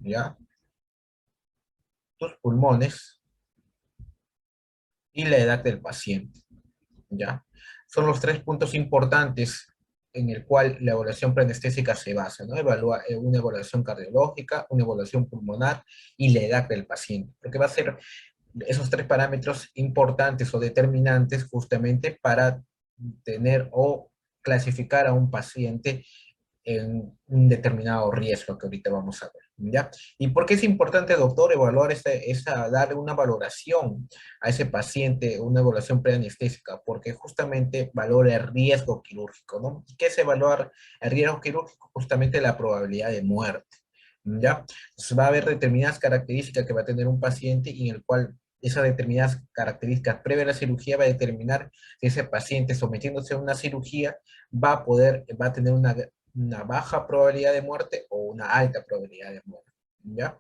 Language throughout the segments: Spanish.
¿ya? Tus pulmones y la edad del paciente, ¿ya? Son los tres puntos importantes en el cual la evaluación preanestésica se basa, ¿no? Evalúa una evaluación cardiológica, una evaluación pulmonar y la edad del paciente, porque va a ser esos tres parámetros importantes o determinantes justamente para tener o clasificar a un paciente en un determinado riesgo que ahorita vamos a ver, ¿ya? ¿Y por qué es importante, doctor, evaluar darle una valoración a ese paciente, una evaluación preanestésica? Porque justamente valora el riesgo quirúrgico, ¿no? ¿Qué es evaluar el riesgo quirúrgico? Justamente la probabilidad de muerte, ¿ya? Entonces va a haber determinadas características que va a tener un paciente y en el cual esas determinadas características previa a la cirugía va a determinar si ese paciente sometiéndose a una cirugía va a tener una baja probabilidad de muerte o una alta probabilidad de muerte, ¿ya?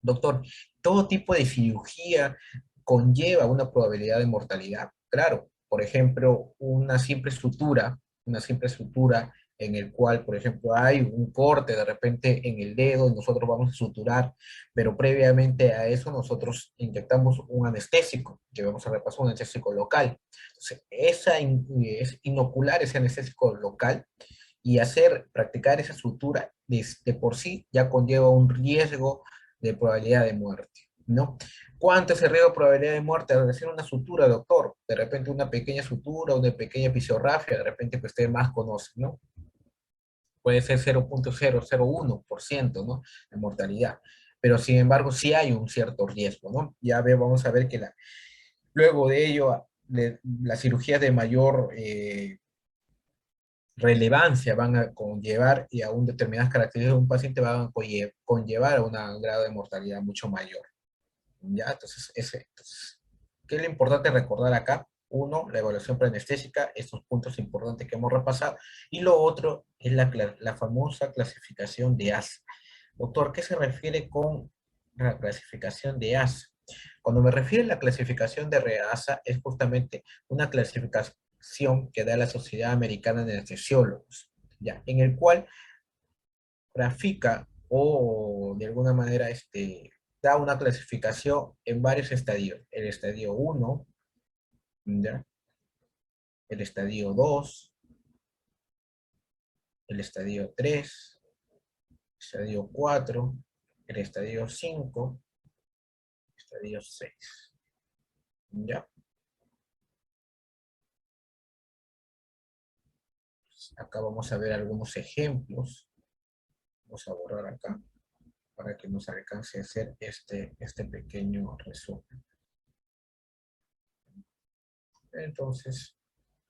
Doctor, todo tipo de cirugía conlleva una probabilidad de mortalidad. Claro, por ejemplo, una simple sutura en el cual, por ejemplo, hay un corte de repente en el dedo y nosotros vamos a suturar, pero previamente a eso nosotros inyectamos un anestésico, que vamos a repasar un anestésico local. Entonces, es inocular ese anestésico local y practicar esa sutura de por sí ya conlleva un riesgo de probabilidad de muerte, ¿no? ¿Cuánto es el riesgo de probabilidad de muerte al hacer una sutura, doctor? De repente una pequeña sutura, una pequeña episiografia, de repente que usted más conoce, ¿no? Puede ser 0,001%, ¿no? De mortalidad. Pero sin embargo, sí hay un cierto riesgo, ¿no? Vamos a ver que luego de ello, las cirugías de mayor relevancia van a conllevar y aún determinadas características de un paciente van a conllevar a un grado de mortalidad mucho mayor. ¿Ya? Entonces, ¿qué es lo importante recordar acá? Uno, la evaluación preanestésica, estos puntos importantes que hemos repasado, y lo otro es la famosa clasificación de ASA. Doctor, ¿qué se refiere con la clasificación de ASA? Cuando me refiero a la clasificación de REASA, es justamente una clasificación que da la Sociedad Americana de Anestesiólogos, ¿ya? En el cual grafica o de alguna manera da una clasificación en varios estadios. El estadio 1, ¿ya? El estadio 2, el estadio 3, el estadio 4, el estadio 5, el estadio 6, ¿ya? Acá vamos a ver algunos ejemplos. Vamos a borrar acá para que nos alcance a hacer este pequeño resumen. Entonces,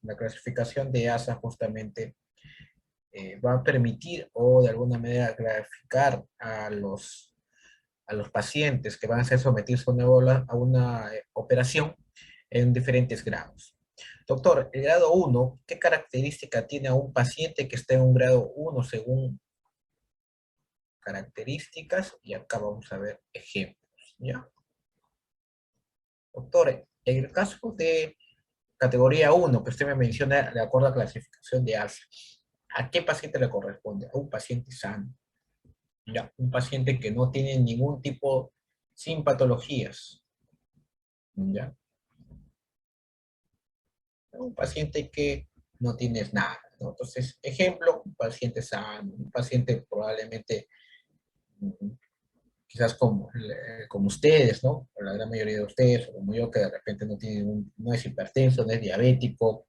la clasificación de ASA justamente va a permitir o de alguna manera graficar a los pacientes que van a ser sometidos a una operación en diferentes grados. Doctor, el grado 1, ¿qué característica tiene a un paciente que esté en un grado 1 según características? Y acá vamos a ver ejemplos, ¿ya? Doctor, en el caso de categoría 1 que usted me menciona de acuerdo a clasificación de ASA, ¿a qué paciente le corresponde? A un paciente sano, ¿ya? Un paciente que no tiene ningún tipo, sin patologías, ¿ya? Un paciente que no tienes nada, ¿no? Entonces, ejemplo, un paciente sano, un paciente probablemente, mm, quizás como ustedes, ¿no? O la gran mayoría de ustedes, o como yo, que de repente no es hipertenso, no es diabético,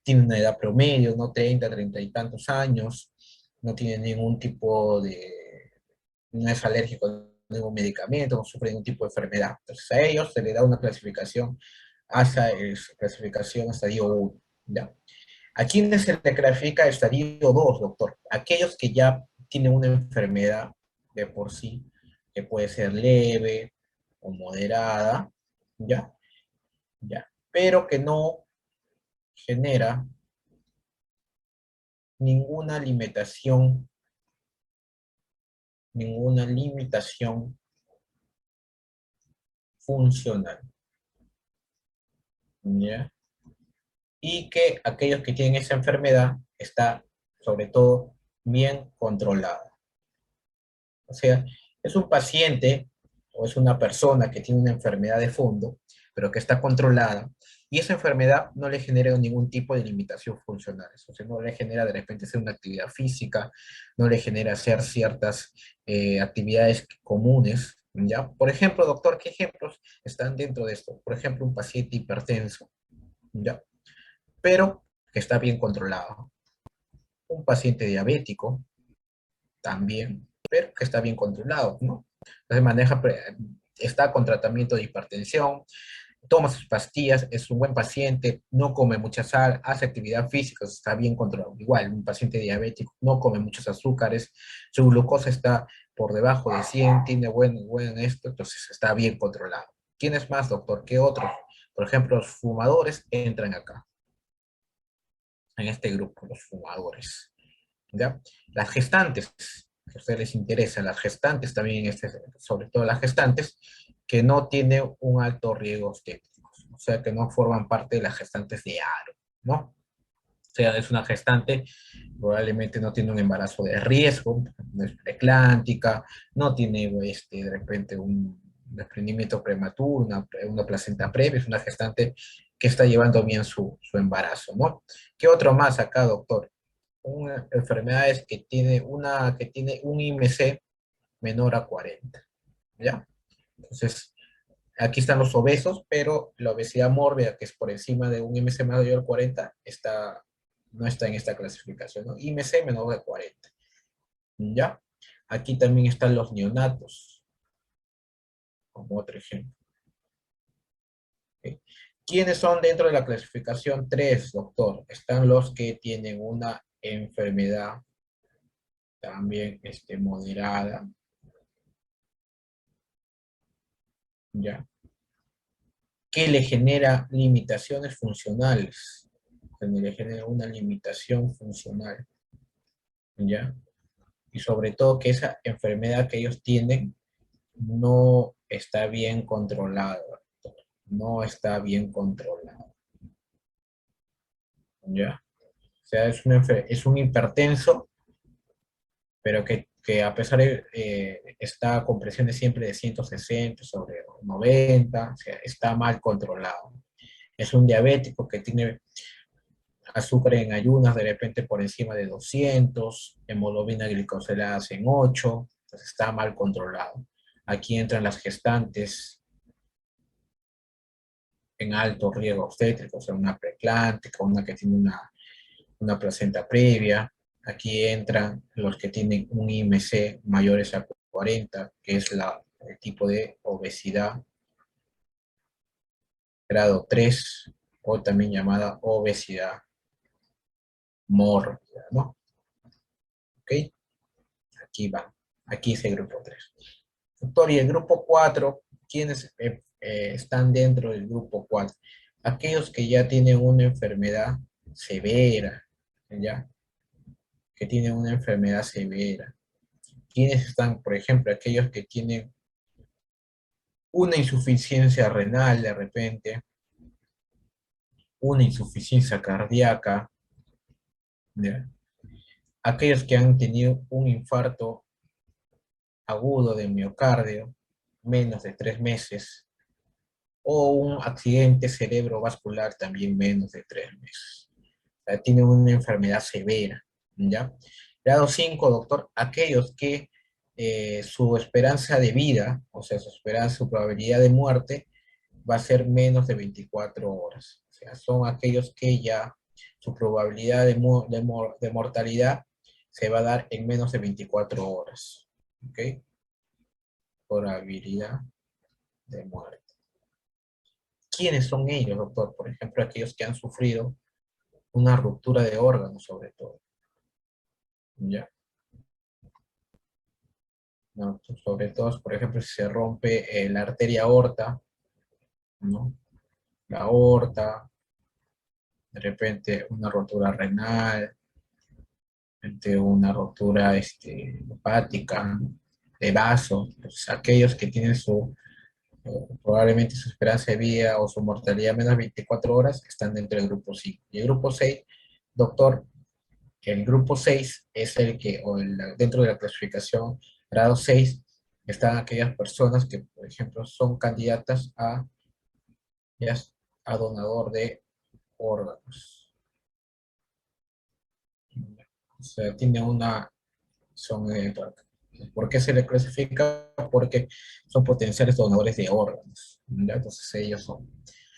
tiene una edad promedio, ¿no? 30 y tantos años, no tiene ningún tipo no es alérgico a ningún medicamento, no sufre ningún tipo de enfermedad. Entonces a ellos se le da una clasificación clasificación estadio 1, ¿ya? ¿A quiénes se le clasifica estadio 2, doctor? Aquellos que ya tienen una enfermedad de por sí, que puede ser leve o moderada, ¿ya? ¿Ya? Pero que no genera ninguna limitación, ninguna limitación funcional, ¿ya? Y que aquellos que tienen esa enfermedad está sobre todo bien controlada. O sea, Es un paciente o es una persona que tiene una enfermedad de fondo, pero que está controlada, y esa enfermedad no le genera ningún tipo de limitación funcional. O sea, no le genera de repente hacer una actividad física, no le genera hacer ciertas actividades comunes, ¿ya? Por ejemplo, doctor, ¿qué ejemplos están dentro de esto? Por ejemplo, un paciente hipertenso, ¿ya? Pero que está bien controlado. Un paciente diabético, también, pero que está bien controlado, ¿no? Entonces está con tratamiento de hipertensión, toma sus pastillas, es un buen paciente, no come mucha sal, hace actividad física, está bien controlado. Igual, un paciente diabético no come muchos azúcares, su glucosa está por debajo de 100, tiene buen esto, entonces está bien controlado. ¿Quién es más, doctor, que otros? Por ejemplo, los fumadores entran acá, en este grupo, los fumadores. ¿Ya? Las gestantes, que a ustedes les interesa, las gestantes también, sobre todo las gestantes, que no tienen un alto riesgo obstétrico, o sea, que no forman parte de las gestantes de aro, ¿no? O sea, es una gestante, probablemente no tiene un embarazo de riesgo, no es preeclántica, no tiene de repente un desprendimiento prematuro, una placenta previa, es una gestante que está llevando bien su embarazo, ¿no? ¿Qué otro más acá, doctor? Una enfermedades que tiene un IMC menor a 40, ¿ya? Entonces, aquí están los obesos, pero la obesidad mórbida, que es por encima de un IMC mayor a 40, no está en esta clasificación, ¿no? IMC menor de 40, ¿ya? Aquí también están los neonatos, como otro ejemplo. ¿Ok? ¿Quiénes son dentro de la clasificación 3, doctor? Están los que tienen una enfermedad también moderada, ¿ya? Que le genera limitaciones funcionales, que le genera una limitación funcional, ¿ya? Y sobre todo que esa enfermedad que ellos tienen no está bien controlada, no está bien controlada, ¿ya? O sea, es un hipertenso, pero que a pesar de está con presiones siempre de 160 sobre 90, o sea, está mal controlado. Es un diabético que tiene azúcar en ayunas de repente por encima de 200, hemoglobina glicosilada en 8, entonces está mal controlado. Aquí entran las gestantes en alto riesgo obstétrico, o sea, una preeclántica, una que tiene una placenta previa. Aquí entran los que tienen un IMC mayores a 40, que es el tipo de obesidad grado 3, o también llamada obesidad mórbida, ¿no? ¿Ok? Aquí va. Aquí es el grupo 3. Doctor, y el grupo 4, ¿quiénes están dentro del grupo 4? Aquellos que ya tienen una enfermedad severa, ¿ya? Que tienen una enfermedad severa. ¿Quiénes están, por ejemplo, aquellos que tienen una insuficiencia renal de repente, una insuficiencia cardíaca, ¿ya? Aquellos que han tenido un infarto agudo de miocardio, menos de 3 meses, o un accidente cerebrovascular también menos de 3 meses. O sea, tiene una enfermedad severa, ¿ya? Grado 5, doctor, aquellos que su esperanza de vida, o sea, su probabilidad de muerte va a ser menos de 24 horas. O sea, son aquellos que ya su probabilidad de mortalidad se va a dar en menos de 24 horas. ¿Ok? Probabilidad de muerte. ¿Quiénes son ellos, doctor? Por ejemplo, aquellos que han sufrido una ruptura de órganos, sobre todo. ¿Ya? ¿No? Sobre todo, por ejemplo, si se rompe la arteria aorta, ¿no? La aorta, de repente una rotura renal, una rotura hepática, ¿no? De vaso. Pues aquellos que tienen probablemente su esperanza de vida o su mortalidad menos de 24 horas están dentro del grupo 5. Y el grupo 6, doctor, el grupo 6 es el que, dentro de la clasificación grado 6, Están aquellas personas que, por ejemplo, son candidatas ya, a donador de órganos. O sea, tiene una, son, ¿por qué se le clasifica? Porque son potenciales donadores de órganos, ¿ya? Entonces ellos son.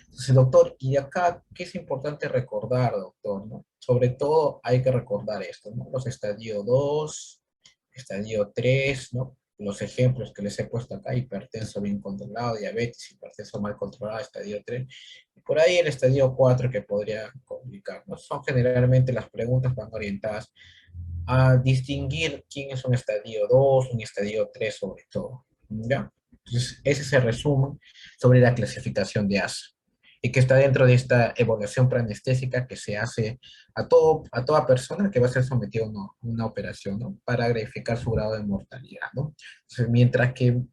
Entonces, doctor, y acá, ¿qué es importante recordar, doctor? ¿No? Sobre todo hay que recordar esto, ¿no? Los estadio 2, estadio 3, ¿no? Los ejemplos que les he puesto acá, hipertenso bien controlado, diabetes, hipertenso mal controlado, estadio 3. Y por ahí el estadio 4 que podría complicar, ¿no? Son generalmente las preguntas van orientadas a distinguir quién es un estadio 2, un estadio 3 sobre todo, ¿ya? Entonces, ese es el resumen sobre la clasificación de ASA y que está dentro de esta evaluación preanestésica que se hace a toda persona que va a ser sometida a una operación, ¿no? Para verificar su grado de mortalidad, ¿no? Entonces,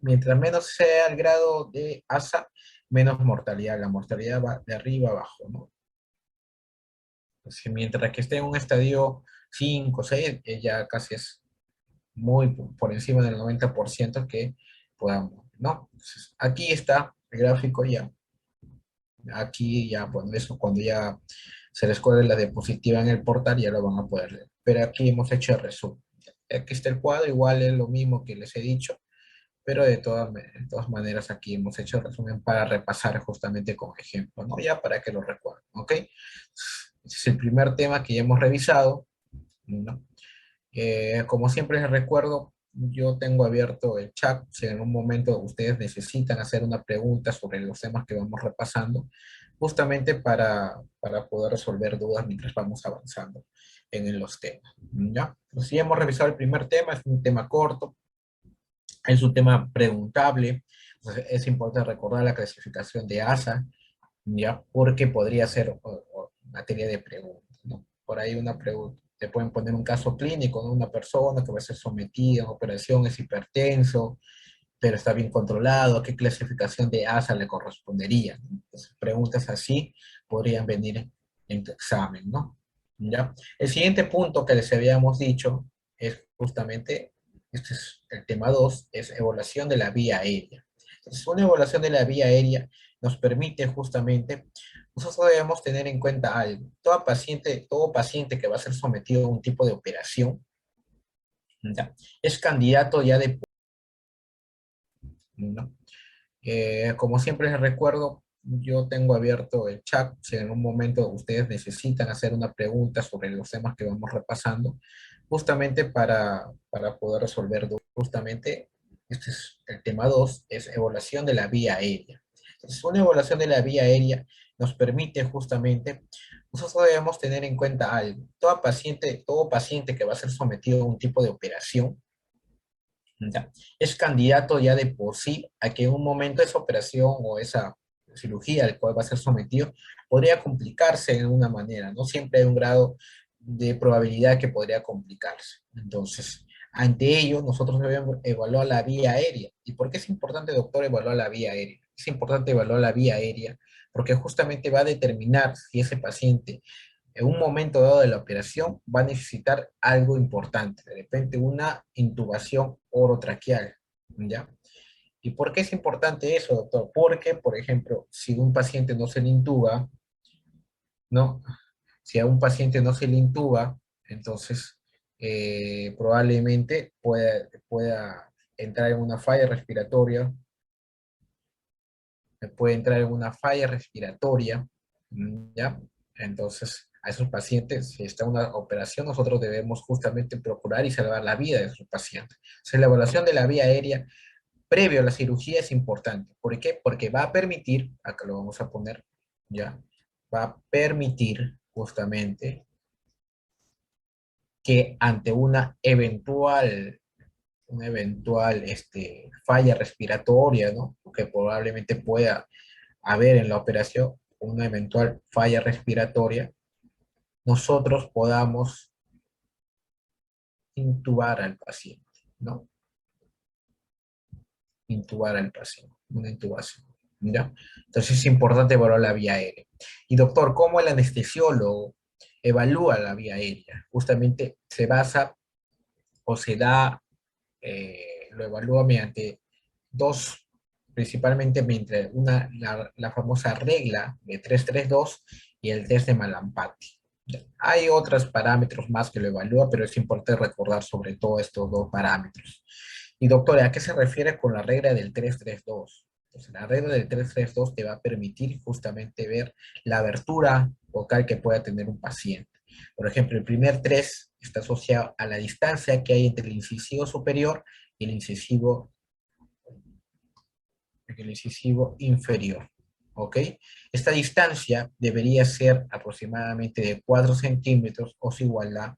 mientras menos sea el grado de ASA, menos mortalidad. La mortalidad va de arriba a abajo, ¿no? Entonces, mientras que esté en un estadio 5 o 6, ya casi es muy por encima del 90% que podamos, ¿no? Entonces, aquí está el gráfico ya. Aquí ya, bueno, eso cuando ya se les cuelgue la diapositiva en el portal ya lo van a poder leer. Pero aquí hemos hecho el resumen. Aquí está el cuadro, igual es lo mismo que les he dicho, pero de todas maneras aquí hemos hecho el resumen para repasar justamente con ejemplo, ¿no? Ya para que lo recuerden, ¿ok? Ese es el primer tema que ya hemos revisado, ¿no? Como siempre les recuerdo, yo tengo abierto el chat. Si en un momento ustedes necesitan hacer una pregunta sobre los temas que vamos repasando, justamente para poder resolver dudas mientras vamos avanzando en los temas. ¿Ya? Pues sí, hemos revisado el primer tema, es un tema corto, es un tema preguntable. Pues es importante recordar la clasificación de ASA, ¿ya? Porque podría ser materia de preguntas, ¿no? Por ahí una pregunta, te pueden poner un caso clínico, ¿no? Una persona que va a ser sometida a operación, es hipertenso, pero está bien controlado, ¿a qué clasificación de ASA le correspondería? ¿No? Entonces, preguntas así podrían venir en tu examen, ¿no? ¿Ya? El siguiente punto que les habíamos dicho es justamente, este es el tema 2, es evaluación de la vía aérea. Entonces, una evaluación de la vía aérea nos permite justamente, nosotros debemos tener en cuenta algo. Todo paciente que va a ser sometido a un tipo de operación, ¿ya? Es candidato ya de, ¿no? Como siempre les recuerdo, yo tengo abierto el chat. Si en un momento ustedes necesitan hacer una pregunta sobre los temas que vamos repasando, justamente para poder resolver justamente, este es el tema 2, es evaluación de la vía aérea. Entonces, una evaluación de la vía aérea nos permite justamente, nosotros debemos tener en cuenta algo. Todo paciente que va a ser sometido a un tipo de operación, ¿ya? Es candidato ya de por sí a que en un momento esa operación o esa cirugía al cual va a ser sometido podría complicarse de una manera, ¿no? Siempre hay un grado de probabilidad que podría complicarse. Entonces, ante ello, nosotros debemos evaluar la vía aérea. ¿Y por qué es importante, doctor, evaluar la vía aérea? Es importante evaluar la vía aérea porque justamente va a determinar si ese paciente en un momento dado de la operación va a necesitar algo importante, de repente una intubación orotraqueal, ¿ya? ¿Y por qué es importante eso, doctor? Porque, por ejemplo, si un paciente no se le intuba, ¿no? Si a un paciente no se le intuba, entonces probablemente pueda entrar en una falla respiratoria, puede entrar en una falla respiratoria, ¿ya? Entonces, a esos pacientes, si está una operación, nosotros debemos justamente procurar y salvar la vida de esos pacientes. O sea, la evaluación de la vía aérea previo a la cirugía es importante. ¿Por qué? Porque va a permitir, acá lo vamos a poner, ¿ya? Va a permitir justamente que ante una eventual falla respiratoria, ¿no? Que probablemente pueda haber en la operación una eventual falla respiratoria, nosotros podamos intubar al paciente, ¿no? Intubar al paciente, una intubación, ¿ya? Entonces es importante evaluar la vía aérea. Y doctor, ¿cómo el anestesiólogo evalúa la vía aérea? Justamente se basa o se da, lo evalúa mediante dos, principalmente entre la famosa regla de 332 y el test de Malampati. Hay otros parámetros más que lo evalúa, pero es importante recordar sobre todo estos dos parámetros. Y doctora, ¿a qué se refiere con la regla del 332? Entonces, la regla del 332 te va a permitir justamente ver la abertura vocal que pueda tener un paciente. Por ejemplo, el primer 3 está asociado a la distancia que hay entre el incisivo superior y el incisivo inferior. ¿Ok? Esta distancia debería ser aproximadamente de 4 centímetros o se iguala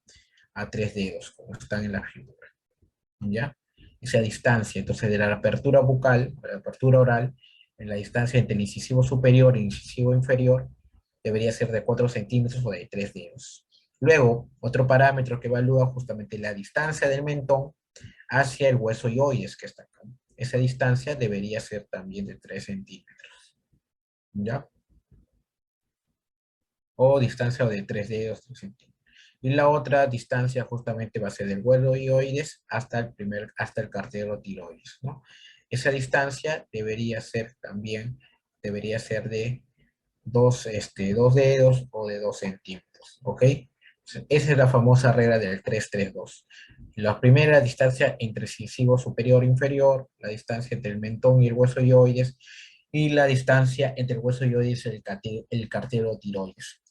a 3 dedos, como están en la figura. ¿Ya? Esa distancia, entonces, de la apertura bucal, la apertura oral, en la distancia entre el incisivo superior y el incisivo inferior, debería ser de 4 centímetros o de 3 dedos. Luego, otro parámetro que evalúa justamente la distancia del mentón hacia el hueso yoides que está acá. Esa distancia debería ser también de 3 centímetros. ¿Ya? O distancia de 3 dedos, 3 centímetros. Y la otra distancia justamente va a ser del hueso yoides hasta el cartílago tiroides, ¿no? Esa distancia debería ser también, debería ser de 2 dedos o de 2 centímetros, ¿ok? Esa es la famosa regla del 3-3-2. La primera distancia entre el incisivo superior e inferior, la distancia entre el mentón y el hueso yoides, y la distancia entre el hueso yoides y el cartílago tiroides.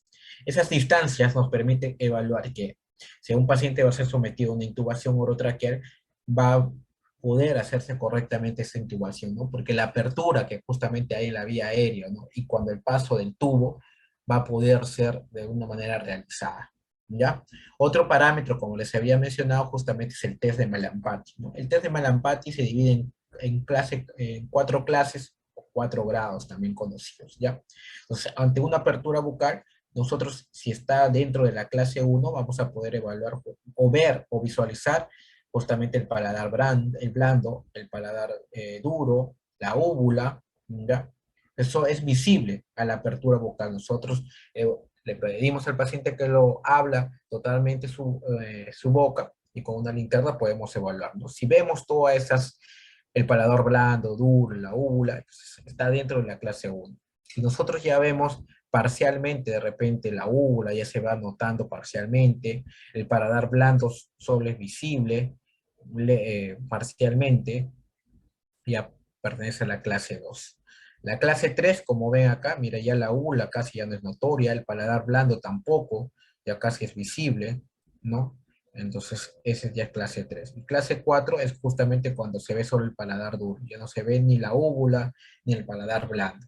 Esas distancias nos permiten evaluar que si un paciente va a ser sometido a una intubación orotraqueal, va a poder hacerse correctamente esa intubación, ¿no? Porque la apertura que justamente hay en la vía aérea, ¿no? Y cuando el paso del tubo va a poder ser de una manera realizada, ¿ya? Otro parámetro, como les había mencionado, justamente es el test de Malampati, ¿no? El test de Malampati se divide en 4 clases o 4 grados también conocidos, ¿ya? Entonces, ante una apertura bucal, nosotros, si está dentro de la clase 1, vamos a poder evaluar o ver o visualizar justamente el paladar blando, el paladar duro, la úvula, ¿ya? Eso es visible a la apertura bucal. Nosotros le pedimos al paciente que lo habla totalmente su boca y con una linterna podemos evaluarlo. Si vemos todas esas, el paladar blando, duro, la úvula, está dentro de la clase 1. Si nosotros ya vemos parcialmente, de repente la úvula ya se va notando parcialmente, el paladar blando solo es visible parcialmente, ya pertenece a la clase 2. La clase 3, como ven acá, mira, ya la úvula casi ya no es notoria, el paladar blando tampoco, ya casi es visible, ¿no? Entonces, esa es ya clase 3. Y clase 4 es justamente cuando se ve solo el paladar duro, ya no se ve ni la úvula ni el paladar blando.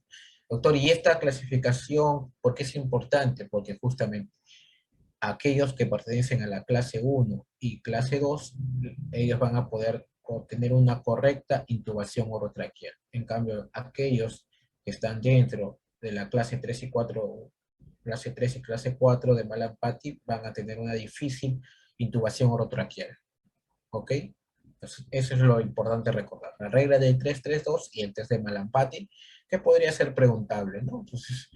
Doctor, ¿y esta clasificación por qué es importante? Porque justamente aquellos que pertenecen a la clase 1 y clase 2, ellos van a poder obtener una correcta intubación orotraqueal. En cambio, aquellos que están dentro de la clase 3 y 4, clase 3 y clase 4 de Malampati, van a tener una difícil intubación orotraqueal. ¿Ok? Entonces, eso es lo importante recordar. La regla del 3-3-2 y el test de Malampati, que podría ser preguntable, ¿no? Entonces,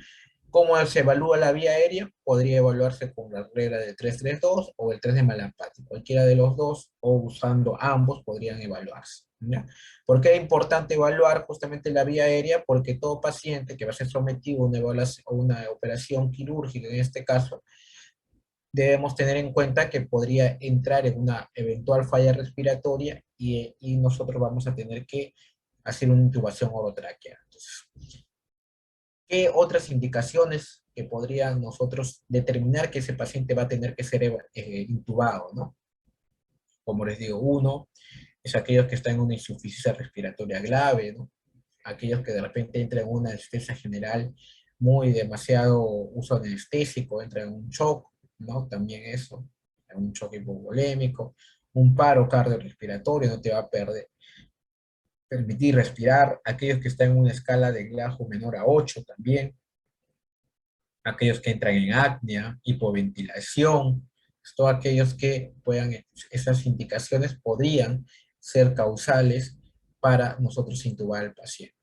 ¿cómo se evalúa la vía aérea? Podría evaluarse con la regla del 3-3-2 o el test de Malampati. Cualquiera de los dos o usando ambos podrían evaluarse, ¿ya? ¿Por qué es importante evaluar justamente la vía aérea? Porque todo paciente que va a ser sometido a una operación quirúrgica, en este caso, debemos tener en cuenta que podría entrar en una eventual falla respiratoria y nosotros vamos a tener que hacer una intubación orotraqueal. Entonces, ¿qué otras indicaciones que podrían nosotros determinar que ese paciente va a tener que ser intubado, ¿no? Como les digo, uno es aquellos que están en una insuficiencia respiratoria grave, ¿no? Aquellos que de repente entran en una anestesia general muy demasiado uso anestésico, entran en un shock, ¿no? También eso, en un shock hipovolémico, un paro cardiorrespiratorio no te va a permitir respirar, aquellos que están en una escala de Glasgow menor a 8 también, aquellos que entran en apnea, hipoventilación, todos aquellos que puedan, esas indicaciones podrían ser causales para nosotros intubar al paciente.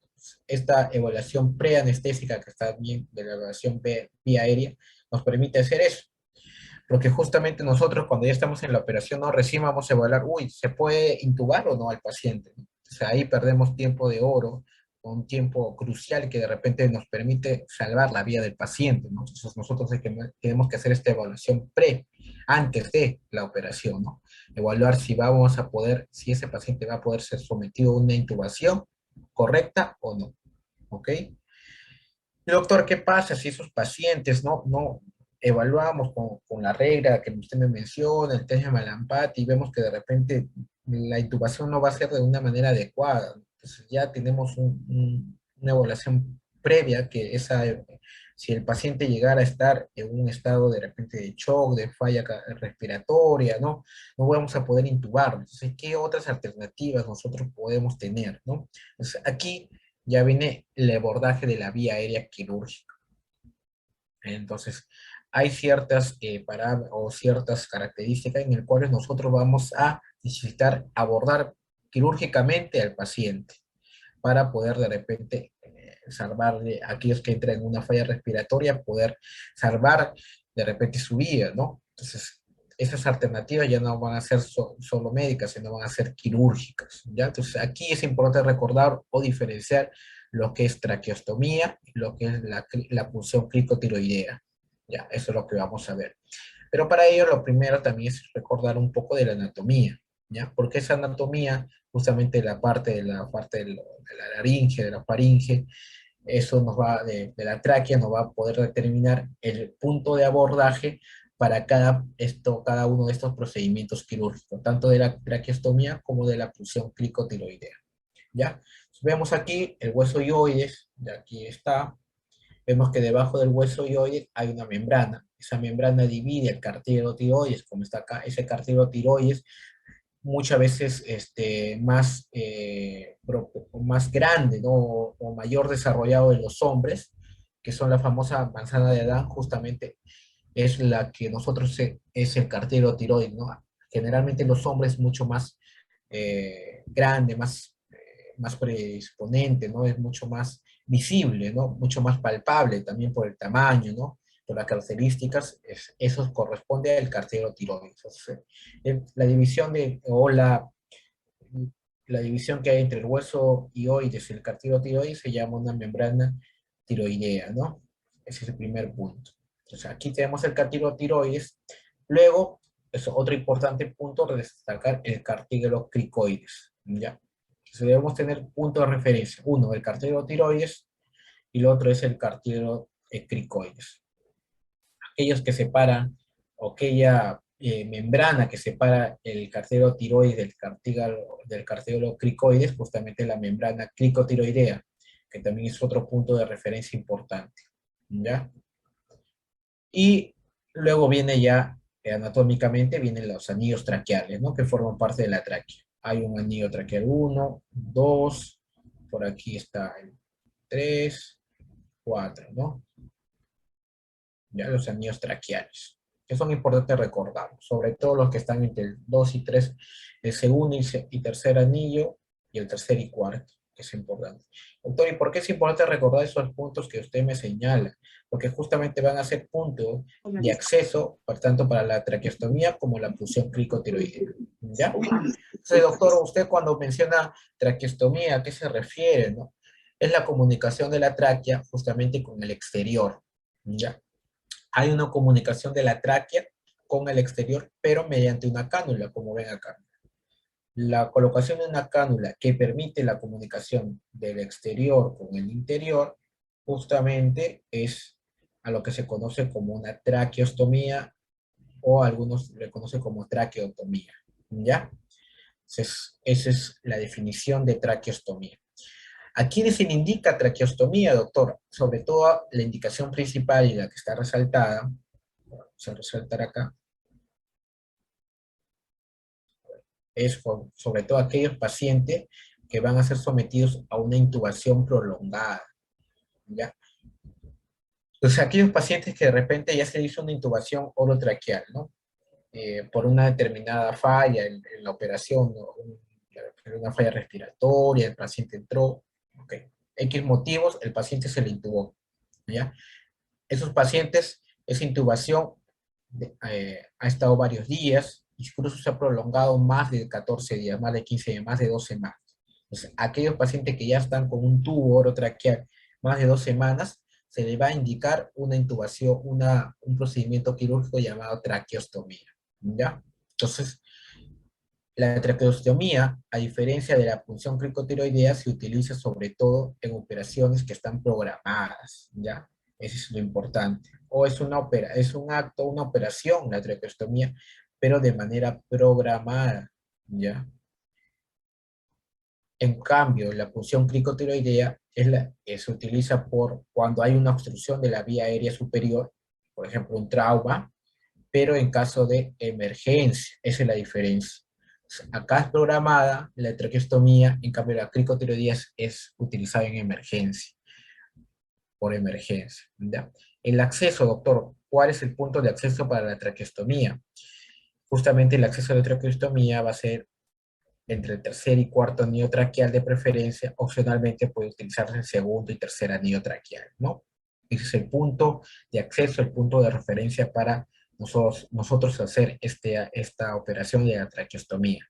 Esta evaluación preanestésica que está bien de la evaluación vía aérea nos permite hacer eso, porque justamente nosotros cuando ya estamos en la operación no recién vamos a evaluar, uy, ¿se puede intubar o no al paciente? Entonces ahí perdemos tiempo de oro, un tiempo crucial que de repente nos permite salvar la vida del paciente, ¿no? Entonces nosotros tenemos que hacer esta evaluación antes de la operación, ¿no? Evaluar si vamos a poder, si ese paciente va a poder ser sometido a una intubación correcta o no, ¿ok? Y doctor, ¿qué pasa si esos pacientes no evaluamos con la regla que usted me menciona, el test de Malampati, y vemos que de repente la intubación no va a ser de una manera adecuada? Entonces ya tenemos una evaluación previa que si el paciente llegara a estar en un estado de repente de shock, de falla respiratoria, no vamos a poder intubarlo. Entonces, ¿qué otras alternativas nosotros podemos tener, no? Entonces, aquí ya viene el abordaje de la vía aérea quirúrgica. Entonces, hay ciertas o ciertas características en las cuales nosotros vamos a necesitar abordar quirúrgicamente al paciente para poder de repente salvarle a aquellos que entran en una falla respiratoria, poder salvar de repente su vida, ¿no? Entonces, esas alternativas ya no van a ser solo médicas, sino van a ser quirúrgicas, ¿ya? Entonces, aquí es importante recordar o diferenciar lo que es traqueostomía y lo que es la punción cricotiroidea, ¿ya? Eso es lo que vamos a ver. Pero para ello lo primero también es recordar un poco de la anatomía, ¿ya? Porque esa anatomía, justamente de la laringe, de la faringe, eso de la tráquea nos va a poder determinar el punto de abordaje para cada uno de estos procedimientos quirúrgicos, tanto de la traqueostomía como de la punción cricotiroidea, ¿ya? Vemos aquí el hueso hioides, de aquí está. Vemos que debajo del hueso hioides hay una membrana. Esa membrana divide el cartílago tiroides, como está acá. Ese cartílago tiroides muchas veces más grande, ¿no? O mayor desarrollado en los hombres, que son la famosa manzana de Adán, justamente es la que es el cartílago tiroides, ¿no? Generalmente en los hombres mucho más grande, más predisponente, ¿no? Es mucho más visible, ¿no? Mucho más palpable también por el tamaño, ¿no? Por las características, eso corresponde al cartílago tiroides. Entonces, la división la división que hay entre el hueso hioides y el cartílago tiroides se llama una membrana tiroidea, ¿no? Ese es el primer punto. Entonces, aquí tenemos el cartílago tiroides. Luego, es otro importante punto, destacar el cartílago cricoides, ¿ya? Entonces, debemos tener puntos de referencia. Uno, el cartílago tiroides, y el otro es el cartílago cricoides. Aquellos que separan, o aquella membrana que separa el cartílago tiroides del cartílago cricoides, justamente la membrana cricotiroidea, que también es otro punto de referencia importante, ¿ya? Y luego viene ya, anatómicamente, vienen los anillos traqueales, ¿no? Que forman parte de la tráquea. Hay un anillo traqueal 1, 2, por aquí está el 3, 4, ¿no? Ya los anillos traqueales, que son importantes recordar, sobre todo los que están entre el 2 y 3, el segundo y tercer anillo, y el tercer y cuarto, que es importante. Doctor, ¿y por qué es importante recordar esos puntos que usted me señala? Porque justamente van a ser puntos de acceso, por tanto, para la traqueostomía como la punción cricotiroidea, ¿ya? Entonces, doctor, usted cuando menciona traqueostomía, ¿a qué se refiere, no? Es la comunicación de la tráquea justamente con el exterior, ¿ya? Hay una comunicación de la tráquea con el exterior, pero mediante una cánula, como ven acá. La colocación de una cánula que permite la comunicación del exterior con el interior, justamente es a lo que se conoce como una traqueostomía, o algunos le conocen como traqueotomía, ¿ya? Esa es la definición de traqueostomía. ¿A quiénes se le indica traqueostomía, doctor? Sobre todo la indicación principal y la que está resaltada, se resaltará acá, sobre todo aquellos pacientes que van a ser sometidos a una intubación prolongada, ¿ya? Entonces, aquellos pacientes que de repente ya se hizo una intubación orotraqueal, ¿no? Por una determinada falla en la operación, ¿no? Una falla respiratoria, el paciente entró, ok. X motivos, el paciente se le intubó, ¿ya? Esos pacientes, esa intubación ha estado varios días, incluso se ha prolongado más de 14 días, más de 15 días, más de 2 semanas. Pues, aquellos pacientes que ya están con un tubo orotraqueal más de 2 semanas, se les va a indicar una intubación, un procedimiento quirúrgico llamado traqueostomía, ¿ya? Entonces, la traqueostomía, a diferencia de la punción cricotiroidea, se utiliza sobre todo en operaciones que están programadas, ¿ya? Eso es lo importante. O es un acto, una operación, la traqueostomía, pero de manera programada, ¿ya? En cambio, la punción cricotiroidea se utiliza cuando hay una obstrucción de la vía aérea superior, por ejemplo, un trauma, pero en caso de emergencia, esa es la diferencia. Acá es programada la traqueostomía, en cambio la cricotiroidea es utilizada en emergencia, por emergencia, ¿ya? El acceso, doctor, ¿cuál es el punto de acceso para la traqueostomía? Justamente el acceso a la traqueostomía va a ser entre el tercer y cuarto anillo traqueal de preferencia. Opcionalmente puede utilizarse el segundo y tercer anillo traqueal, ¿no? Ese es el punto de acceso, el punto de referencia para nosotros hacer esta operación de la traqueostomía.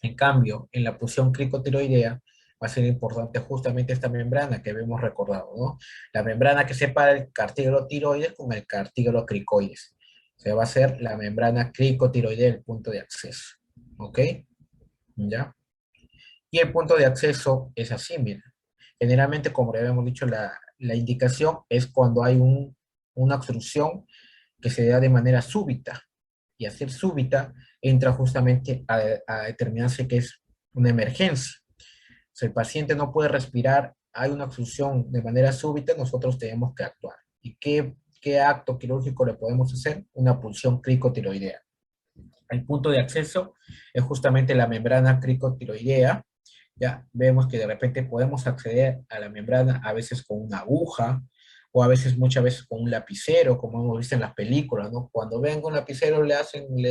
En cambio, en la punción cricotiroidea va a ser importante justamente esta membrana que habíamos recordado, ¿no? La membrana que separa el cartílago tiroides con el cartílago cricoides. O sea, va a ser la membrana cricotiroidea el punto de acceso, ¿ok? ¿Ya? Y el punto de acceso es así, mira. Generalmente, como ya habíamos dicho, la indicación es cuando hay una obstrucción que se da de manera súbita. Y al ser súbita, entra justamente a determinarse que es una emergencia. Si el paciente no puede respirar, hay una obstrucción de manera súbita, nosotros tenemos que actuar. ¿Y qué acto quirúrgico le podemos hacer? Una punción cricotiroidea. El punto de acceso es justamente la membrana cricotiroidea. Ya vemos que de repente podemos acceder a la membrana a veces con una aguja o a veces, muchas veces con un lapicero, como hemos visto en las películas, ¿no? Cuando ven un lapicero le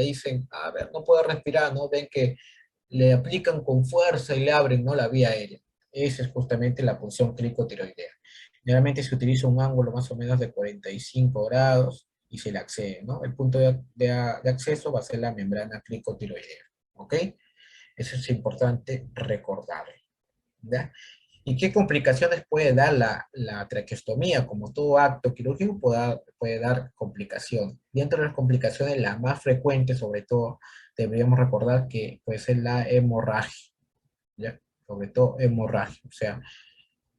dicen, a ver, no puede respirar, ¿no? Ven que le aplican con fuerza y le abren, ¿no? La vía aérea. Esa es justamente la punción cricotiroidea. Generalmente se utiliza un ángulo más o menos de 45 grados y se le accede, ¿no? El punto de acceso va a ser la membrana cricotiroidea, ¿ok? Eso es importante recordar, ¿ya? ¿Y qué complicaciones puede dar la traqueostomía? Como todo acto quirúrgico puede dar complicaciones. Dentro de las complicaciones, la más frecuente, sobre todo, deberíamos recordar que puede ser la hemorragia, ¿ya? Sobre todo hemorragia. O sea,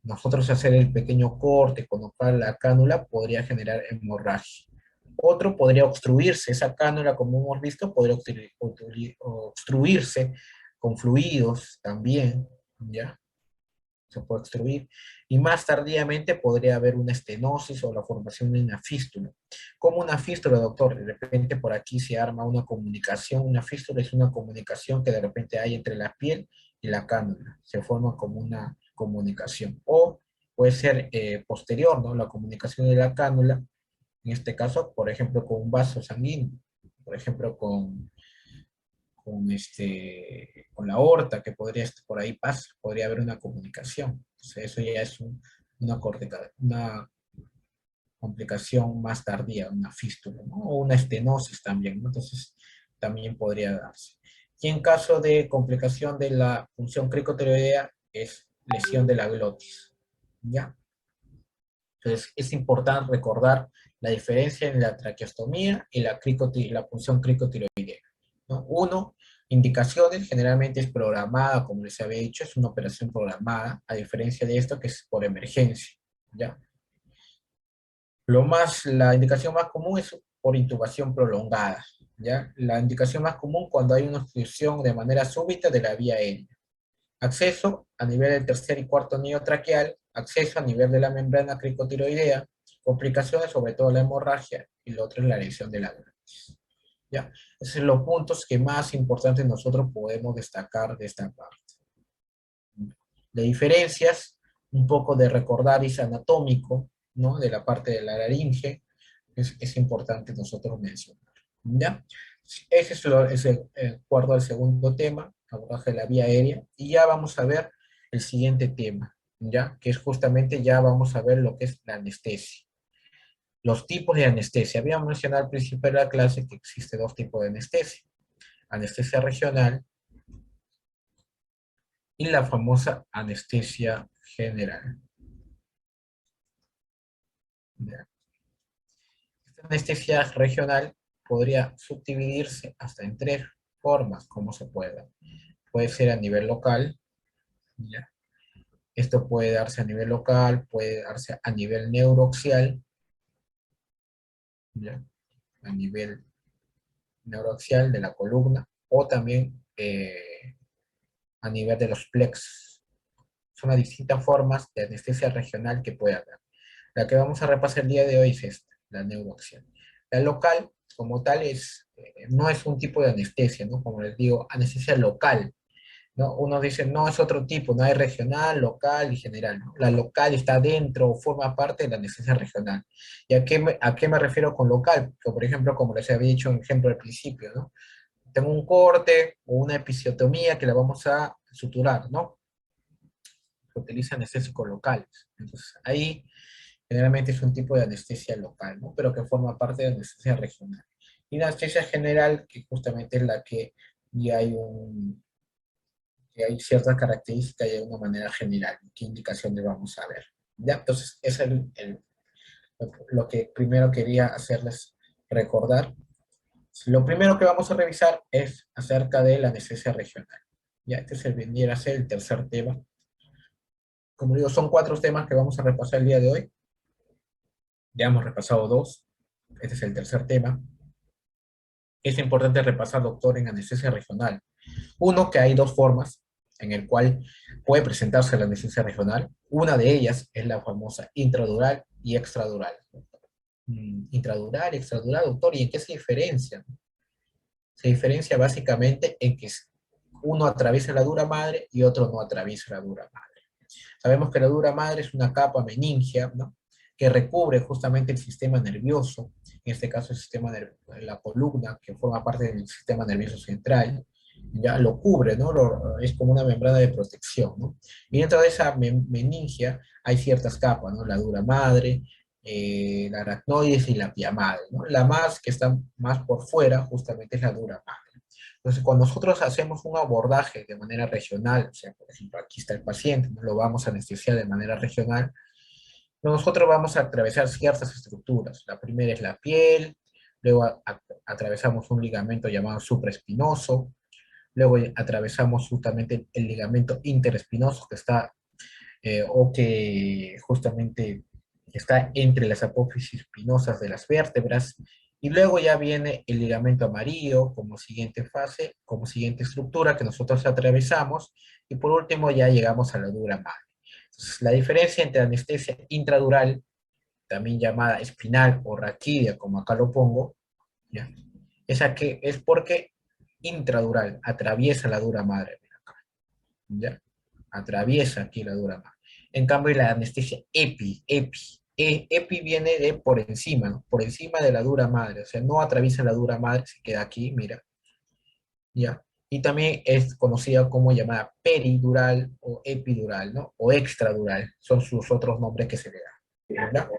nosotros hacer el pequeño corte, colocar la cánula, podría generar hemorragia. Otro podría obstruirse, esa cánula, como hemos visto, podría obstruirse con fluidos también, ¿ya? Se puede obstruir. Y más tardíamente podría haber una estenosis o la formación de una fístula. ¿Cómo una fístula, doctor? De repente por aquí se arma una comunicación. Una fístula es una comunicación que de repente hay entre la piel y la cánula. Se forma como una comunicación. O puede ser posterior, ¿no? La comunicación de la cánula, en este caso, por ejemplo, con un vaso sanguíneo, por ejemplo, con la aorta, que podría estar por ahí pasa, podría haber una comunicación. Entonces, eso ya es una complicación más tardía, una fístula, ¿no? O una estenosis también, ¿no? Entonces, también podría darse. Y en caso de complicación de la función cricotiroidea, es lesión de la glotis, ¿ya? Entonces, es importante recordar la diferencia en la traqueostomía y la punción cricotiroidea, ¿no? Uno, indicaciones, generalmente es programada, como les había dicho, es una operación programada, a diferencia de esto que es por emergencia, ¿ya? La indicación más común es por intubación prolongada, ¿ya? La indicación más común cuando hay una obstrucción de manera súbita de la vía aérea. Acceso a nivel del tercer y cuarto anillo traqueal, acceso a nivel de la membrana cricotiroidea, complicaciones, sobre todo la hemorragia, y lo otro es la lesión de la glotis. ¿Ya? Esos son los puntos que más importantes nosotros podemos destacar de esta parte. De diferencias, un poco de recordaris anatómico, ¿no? De la parte de la laringe, es importante nosotros mencionar. ¿Ya? Ese es el acuerdo al segundo tema, abordaje de la vía aérea, y ya vamos a ver el siguiente tema, ¿ya? Que es justamente, ya vamos a ver lo que es la anestesia. Los tipos de anestesia. Habíamos mencionado al principio de la clase que existe 2 tipos de anestesia. Anestesia regional y la famosa anestesia general. ¿Ya? Esta anestesia regional podría subdividirse hasta en tres formas, como se pueda. Puede ser a nivel local, ¿ya? Esto puede darse a nivel local, puede darse a nivel neuroaxial, ¿ya? A nivel neuroaxial de la columna, o también a nivel de los plexos. Son las distintas formas de anestesia regional que puede haber. La que vamos a repasar el día de hoy es esta, la neuroaxial. La local, como tal, no es un tipo de anestesia, ¿no? Como les digo, anestesia local, ¿no? Uno dice, no, es otro tipo, no hay regional, local y general, ¿no? La local está dentro o forma parte de la anestesia regional. ¿Y a qué me refiero con local? Que, por ejemplo, como les había dicho en ejemplo al principio, ¿no? Tengo un corte o una episiotomía que la vamos a suturar, ¿no? Se utiliza anestésicos locales. Entonces, ahí generalmente es un tipo de anestesia local, ¿no? Pero que forma parte de la anestesia regional. Y la anestesia general, que justamente es la que ya hay que hay ciertas características y de una manera general. ¿Qué indicaciones vamos a ver? Ya, entonces, es lo que primero quería hacerles recordar. Lo primero que vamos a revisar es acerca de la anestesia regional. Ya, este se vendiera a ser el tercer tema. Como digo, son cuatro temas que vamos a repasar el día de hoy. Ya hemos repasado dos. Este es el tercer tema. Es importante repasar, doctor, en anestesia regional. Uno, que hay dos formas en el cual puede presentarse la anestesia regional. Una de ellas es la famosa intradural y extradural. Intradural, extradural, doctor, ¿y en qué se diferencia? Se diferencia básicamente en que uno atraviesa la dura madre y otro no atraviesa la dura madre. Sabemos que la dura madre es una capa meningia, ¿no? Que recubre justamente el sistema nervioso, en este caso el sistema de la columna, que forma parte del sistema nervioso central, ya lo cubre, ¿no? Es como una membrana de protección, ¿no? Y dentro de esa meningia hay ciertas capas, ¿no? La dura madre, la aracnoides y la pia madre, ¿no? La más que está más por fuera justamente es la dura madre. Entonces, cuando nosotros hacemos un abordaje de manera regional, o sea, por ejemplo, aquí está el paciente, ¿no? Lo vamos a anestesiar de manera regional, nosotros vamos a atravesar ciertas estructuras. La primera es la piel, luego atravesamos un ligamento llamado supraespinoso, luego atravesamos justamente el ligamento interespinoso que está, o que justamente está entre las apófisis espinosas de las vértebras, y luego ya viene el ligamento amarillo como siguiente fase, como siguiente estructura que nosotros atravesamos, y por último ya llegamos a la dura madre. Entonces, la diferencia entre anestesia intradural, también llamada espinal o raquídea, como acá lo pongo, ¿ya? Esa que es porque intradural atraviesa la dura madre, mira acá, ¿ya? Atraviesa aquí la dura madre. En cambio, la anestesia epi viene de por encima, ¿no? Por encima de la dura madre, o sea, no atraviesa la dura madre, se queda aquí, mira, ¿ya? Y también es conocida como llamada peridural o epidural, ¿no? O extradural, son sus otros nombres que se le dan, ¿verdad?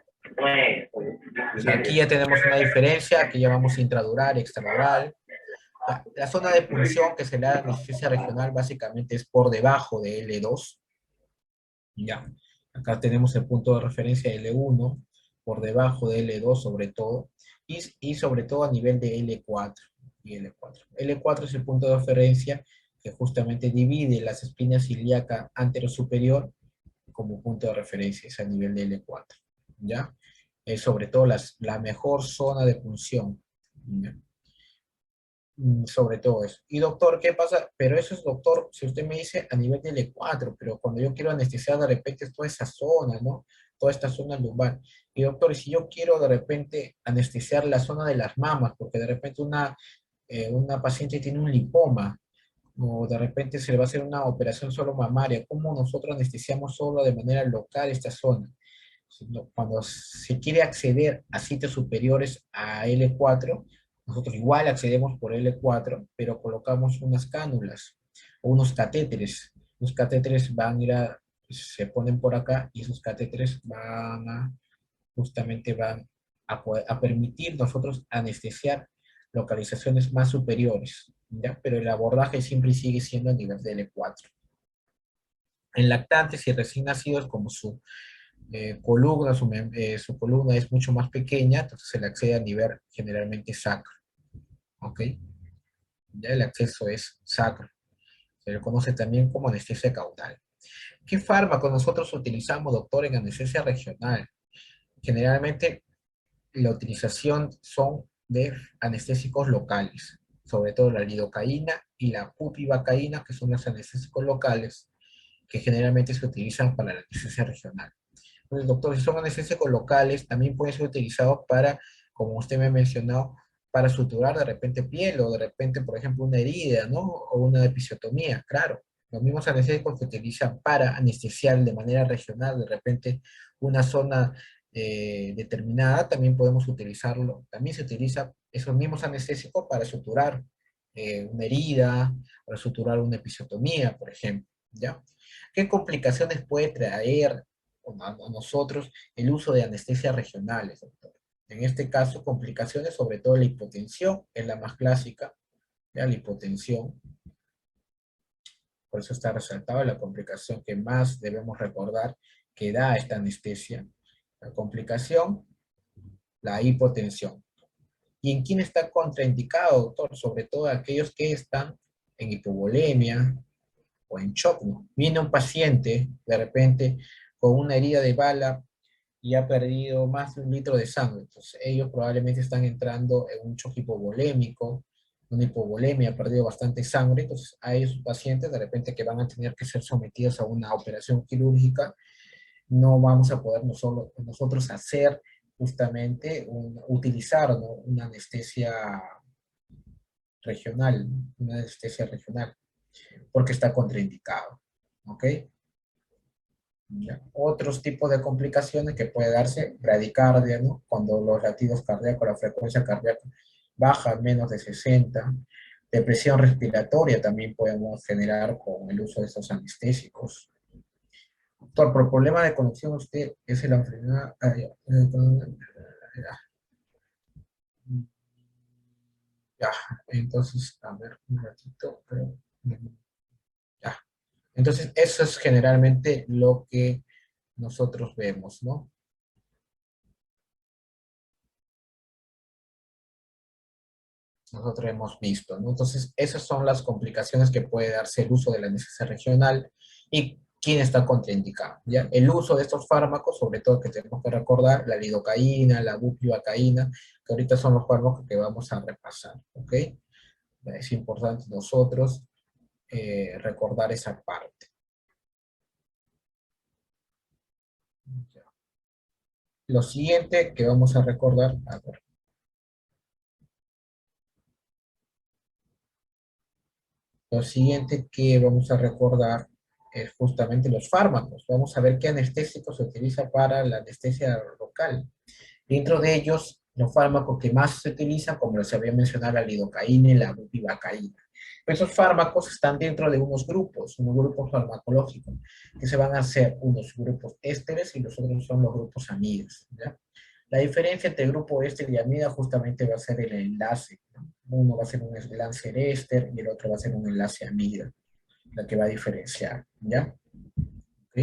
O sea, aquí ya tenemos una diferencia, aquí llamamos intradural, extradural. La zona de punción que se le da a la anestesia regional básicamente es por debajo de L2, ¿ya? Acá tenemos el punto de referencia L1, por debajo de L2 sobre todo, y sobre todo a nivel de L4 y L4. L4 es el punto de referencia que justamente divide las espinas ilíaca anterosuperior como punto de referencia, es a nivel de L4, ¿ya? Es sobre todo la mejor zona de punción, ¿ya? Sobre todo eso. Y doctor, ¿qué pasa? Pero eso es, doctor, si usted me dice a nivel de L4, pero cuando yo quiero anestesiar de repente toda esa zona, ¿no? Toda esta zona lumbar. Y doctor, si yo quiero de repente anestesiar la zona de las mamas, porque de repente una paciente tiene un lipoma, o de repente se le va a hacer una operación solo mamaria, ¿cómo nosotros anestesiamos solo de manera local esta zona? Cuando se quiere acceder a sitios superiores a L4, nosotros igual accedemos por L4, pero colocamos unas cánulas o unos catéteres. Los catéteres se ponen por acá y esos catéteres justamente van a permitir nosotros anestesiar localizaciones más superiores, ¿ya? Pero el abordaje siempre sigue siendo a nivel de L4. En lactantes y recién nacidos, como columna, su columna es mucho más pequeña, entonces se le accede a nivel generalmente sacro, ¿ok? Ya el acceso es sacro. Se le conoce también como anestesia caudal. ¿Qué fármaco nosotros utilizamos, doctor, en anestesia regional? Generalmente la utilización son de anestésicos locales, sobre todo la lidocaína y la bupivacaína, que son los anestésicos locales que generalmente se utilizan para la anestesia regional. Entonces, doctor, si son anestésicos locales, también pueden ser utilizados para, como usted me ha mencionado, para suturar de repente piel o de repente, por ejemplo, una herida, ¿no? O una episiotomía, claro. Los mismos anestésicos que utilizan para anestesiar de manera regional, de repente, una zona determinada, también podemos utilizarlo. También se utiliza esos mismos anestésicos para suturar una herida, para suturar una episiotomía, por ejemplo, ¿ya? ¿Qué complicaciones puede traer a nosotros el uso de anestesias regionales, doctor? En este caso, complicaciones, sobre todo la hipotensión, es la más clásica, ¿ya? La hipotensión, por eso está resaltada la complicación que más debemos recordar que da esta anestesia. La complicación, la hipotensión. ¿Y en quién está contraindicado, doctor? Sobre todo aquellos que están en hipovolemia o en shock, ¿no? Viene un paciente, de repente, con una herida de bala y ha perdido más de 1 litro de sangre. Entonces, ellos probablemente están entrando en un shock hipovolémico, una hipovolemia, ha perdido bastante sangre. Entonces, a esos pacientes, de repente, que van a tener que ser sometidos a una operación quirúrgica, no vamos a poder nosotros hacer justamente, utilizar, ¿no? Una anestesia regional, ¿no? Una anestesia regional, porque está contraindicado. ¿Ok? ¿Ya? Otros tipos de complicaciones que puede darse, bradicardia, ¿no? Cuando los latidos cardíacos, la frecuencia cardíaca baja a menos de 60. Depresión respiratoria también podemos generar con el uso de estos anestésicos. Doctor, por problema de conexión, usted es el enfermedad. Ya, entonces, a ver, un ratito, pero ya. Entonces, eso es generalmente lo que nosotros vemos, ¿no? Nosotros hemos visto, ¿no? Entonces, esas son las complicaciones que puede darse el uso de la anestesia regional y quién está contraindicado, ¿ya? El uso de estos fármacos, sobre todo que tenemos que recordar, la lidocaína, la bupivacaína, que ahorita son los fármacos que vamos a repasar, ¿ok? Es importante nosotros recordar esa parte. Lo siguiente que vamos a recordar, a ver, lo siguiente que vamos a recordar es justamente los fármacos. Vamos a ver qué anestésico se utiliza para la anestesia local. Dentro de ellos, los fármacos que más se utilizan, como les había mencionado, la lidocaína y la bupivacaína. Esos fármacos están dentro de unos grupos farmacológicos, que se van a hacer unos grupos ésteres y los otros son los grupos amigas, ¿ya? La diferencia entre el grupo éster y amida justamente va a ser el enlace, ¿no? Uno va a ser un enlace éster y el otro va a ser un enlace amida, la que va a diferenciar, ¿ya? ¿Ok?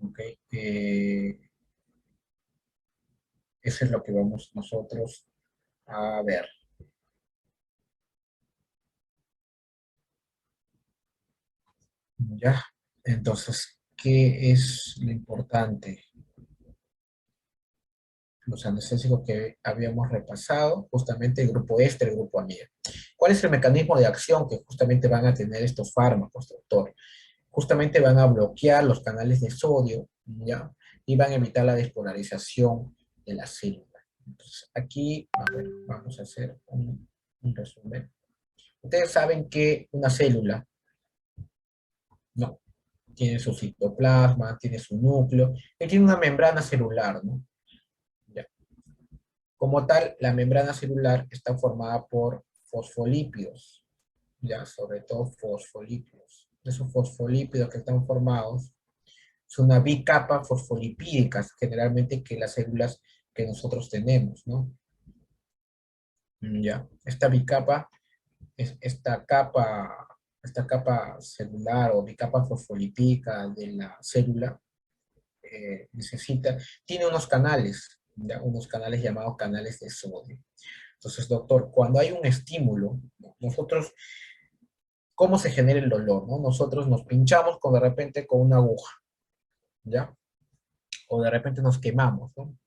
¿Ok? Eso es lo que vamos nosotros a ver. Ya, entonces, ¿qué es lo importante? Los anestésicos que habíamos repasado, justamente el grupo este, el grupo AMIA. ¿Cuál es el mecanismo de acción que justamente van a tener estos fármacos, doctor? Justamente van a bloquear los canales de sodio, ¿ya? Y van a evitar la despolarización de la célula. Entonces, aquí, a ver, vamos a hacer un resumen. Ustedes saben que una célula, no, tiene su citoplasma, tiene su núcleo, y tiene una membrana celular, ¿no? Ya. Como tal, la membrana celular está formada por fosfolípidos, ya, sobre todo fosfolípidos. Esos fosfolípidos que están formados son una bicapa fosfolipídica, generalmente que las células que nosotros tenemos, ¿no? Ya. Esta bicapa esta capa celular o bicapa fosfolípica de la célula tiene unos canales, ¿ya? Unos canales llamados canales de sodio. Entonces, doctor, cuando hay un estímulo, nosotros, ¿cómo se genera el dolor, no? Nosotros nos pinchamos de repente con una aguja, ¿ya? O de repente nos quemamos, ¿no?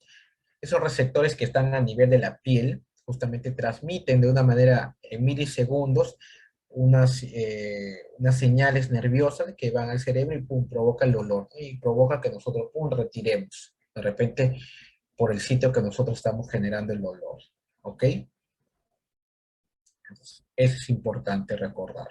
Esos receptores que están a nivel de la piel justamente transmiten de una manera en milisegundos unas señales nerviosas que van al cerebro y pum, provoca el dolor, ¿no? Y provoca que nosotros pum, retiremos de repente por el sitio que nosotros estamos generando el dolor. ¿Ok? Entonces, eso es importante recordar.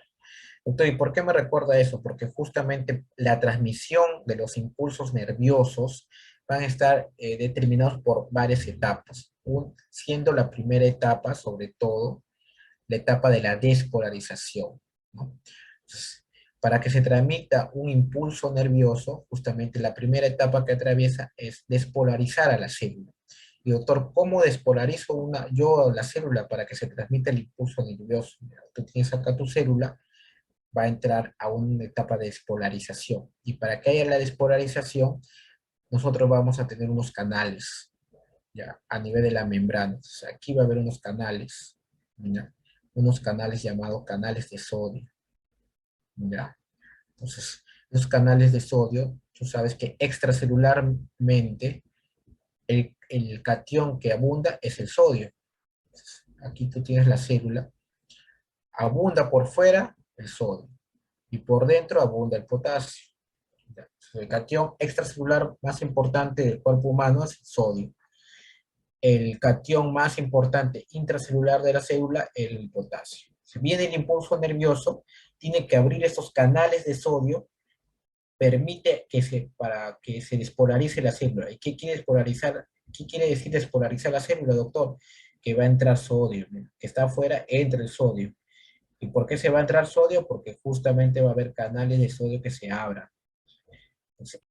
Doctor, ¿y por qué me recuerda eso? Porque justamente la transmisión de los impulsos nerviosos van a estar determinados por varias etapas, siendo la primera etapa, sobre todo, la etapa de la despolarización, ¿no? Entonces, para que se transmita un impulso nervioso, justamente la primera etapa que atraviesa es despolarizar a la célula. Y doctor, ¿cómo despolarizo yo la célula para que se transmita el impulso nervioso? Tú tienes acá tu célula, va a entrar a una etapa de despolarización. Y para que haya la despolarización, nosotros vamos a tener unos canales, ¿ya? A nivel de la membrana. Entonces, aquí va a haber unos canales, ¿ya? Unos canales llamados canales de sodio, ¿ya? Entonces, los canales de sodio, tú sabes que extracelularmente el catión que abunda es el sodio. Entonces, aquí tú tienes la célula, abunda por fuera el sodio y por dentro abunda el potasio. El catión extracelular más importante del cuerpo humano es el sodio. El catión más importante intracelular de la célula es el potasio. Si viene el impulso nervioso, tiene que abrir estos canales de sodio, permite para que se despolarice la célula. ¿Y qué quiere despolarizar? ¿Qué quiere decir despolarizar la célula, doctor? Que va a entrar sodio, ¿no? Que está afuera, entra el sodio. ¿Y por qué se va a entrar sodio? Porque justamente va a haber canales de sodio que se abran. Entonces,